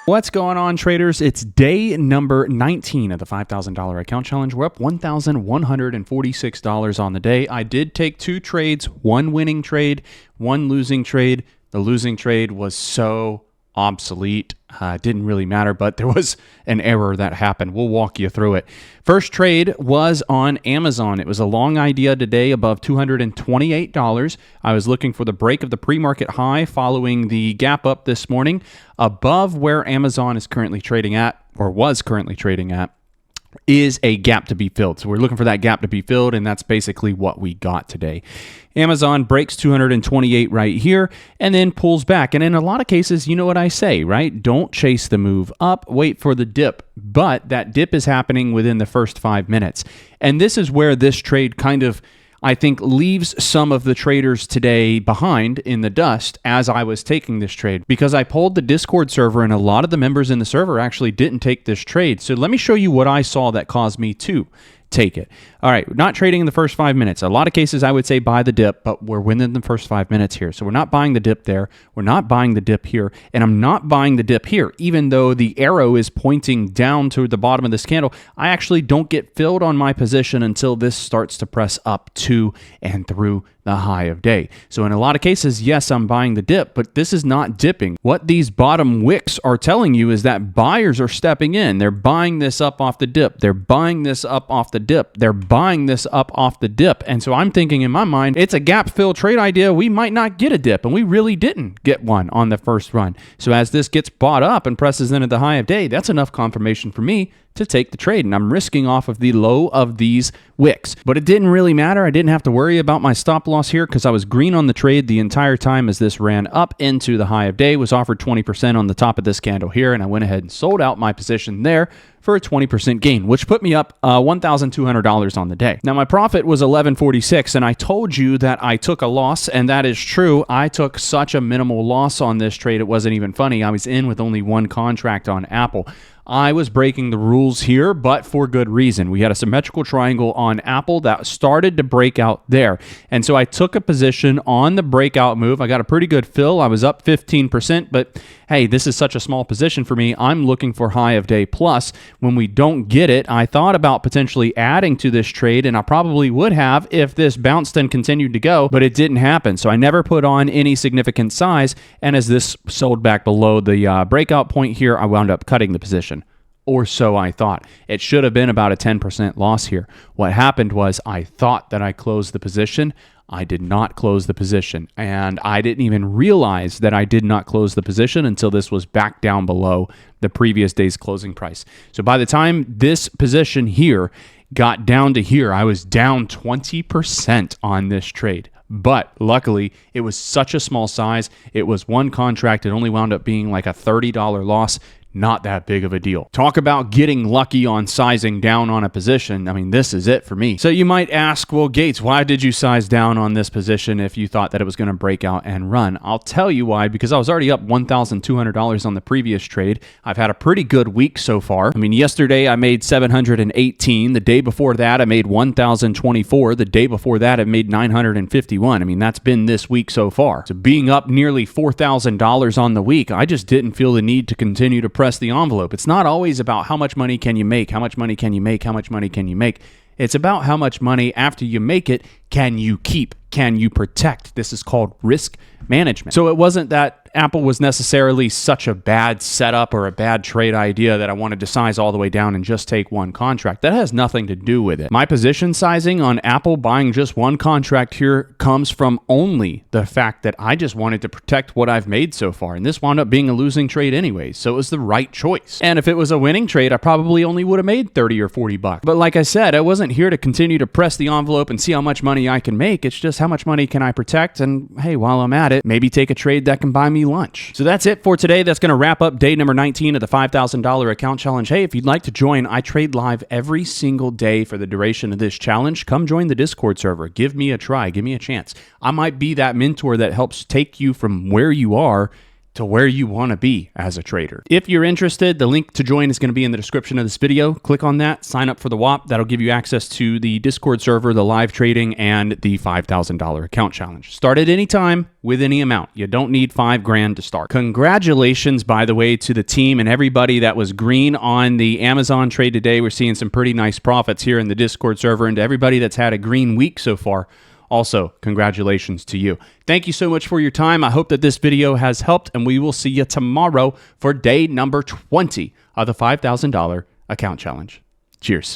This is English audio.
What's going on, traders? It's day number 19 of the $5,000 account challenge. We're up $1,146 on the day. I did take two trades, one winning trade, one losing trade. The losing trade was so obsolete. Didn't really matter, but there was an error that happened. We'll walk you through it. First trade was on Amazon. It was a long idea today above $228. I was looking for the break of the pre-market high following the gap up this morning above where Amazon is currently trading at, or was currently trading at, is a gap to be filled. So we're looking for that gap to be filled, and that's basically what we got today. Amazon breaks 228 right here and then pulls back. And in a lot of cases, you know what I say, right? Don't chase the move up, wait for the dip. But that dip is happening within the first 5 minutes. And this is where this trade kind of, I think, leaves some of the traders today behind in the dust as I was taking this trade, because I polled the Discord server and a lot of the members in the server actually didn't take this trade. So let me show you what I saw that caused me to take it. All right, not trading in the first 5 minutes. A lot of cases I would say buy the dip, but we're within the first 5 minutes here. So we're not buying the dip there. We're not buying the dip here. And I'm not buying the dip here. Even though the arrow is pointing down to the bottom of this candle, I actually don't get filled on my position until this starts to press up to and through the high of day. So in a lot of cases, yes, I'm buying the dip, but this is not dipping. What these bottom wicks are telling you is that buyers are stepping in. They're buying this up off the dip. They're buying this up off the dip. They're buying this up off the dip. And so I'm thinking in my mind, it's a gap fill trade idea. We might not get a dip, and we really didn't get one on the first run. So as this gets bought up and presses in at the high of day, that's enough confirmation for me to take the trade, and I'm risking off of the low of these wicks. But it didn't really matter. I didn't have to worry about my stop loss here because I was green on the trade the entire time as this ran up into the high of day, was offered 20% on the top of this candle here, and I went ahead and sold out my position there for a 20% gain, which put me up $1,200 on the day. Now, my profit was $11.46, and I told you that I took a loss, and that is true. I took such a minimal loss on this trade, it wasn't even funny. I was in with only one contract on Apple. I was breaking the rules here, but for good reason. We had a symmetrical triangle on Apple that started to break out there. And so I took a position on the breakout move. I got a pretty good fill. I was up 15%, but hey, this is such a small position for me. I'm looking for high of day plus. When we don't get it, I thought about potentially adding to this trade, and I probably would have if this bounced and continued to go, but it didn't happen. So I never put on any significant size, and as this sold back below the breakout point here, I wound up cutting the position. Or so I thought. It should have been about a 10% loss here. What happened was I thought that I closed the position. I did not close the position, and I didn't even realize that I did not close the position until this was back down below the previous day's closing price. So by the time this position here got down to here, I was down 20% on this trade. But luckily, it was such a small size. It was one contract. It only wound up being like a $30 loss. Not that big of a deal. Talk about getting lucky on sizing down on a position. I mean, this is it for me. So you might ask, well, Gates, why did you size down on this position if you thought that it was going to break out and run? I'll tell you why, because I was already up $1,200 on the previous trade. I've had a pretty good week so far. I mean, yesterday I made $718. The day before that, I made $1,024. The day before that, I made $951. I mean, that's been this week so far. So being up nearly $4,000 on the week, I just didn't feel the need to continue to press the envelope. It's not always about how much money can you make, how much money can you make, how much money can you make. It's about how much money after you make it can you keep, can you protect. This is called risk management. So it wasn't that Apple was necessarily such a bad setup or a bad trade idea that I wanted to size all the way down and just take one contract. That has nothing to do with it. My position sizing on Apple buying just one contract here comes from only the fact that I just wanted to protect what I've made so far. And this wound up being a losing trade anyway, so it was the right choice. And if it was a winning trade, I probably only would have made 30 or 40 bucks. But like I said, I wasn't here to continue to press the envelope and see how much money I can make. It's just how much money can I protect? And hey, while I'm at it, maybe take a trade that can buy me lunch. So that's it for today. That's going to wrap up day number 19 of the $5,000 account challenge. Hey, if you'd like to join, I trade live every single day for the duration of this challenge. Come join the Discord server. Give me a try. Give me a chance. I might be that mentor that helps take you from where you are to where you want to be as a trader. If you're interested, the link to join is going to be in the description of this video. Click on that, sign up for the WAP. That'll give you access to the Discord server, the live trading, and the $5,000 account challenge. Start at any time with any amount. You don't need $5,000 to start. Congratulations, by the way, to the team and everybody that was green on the Amazon trade today. We're seeing some pretty nice profits here in the Discord server, and to everybody that's had a green week so far, also, congratulations to you. Thank you so much for your time. I hope that this video has helped, and we will see you tomorrow for day number 20 of the $5,000 account challenge. Cheers.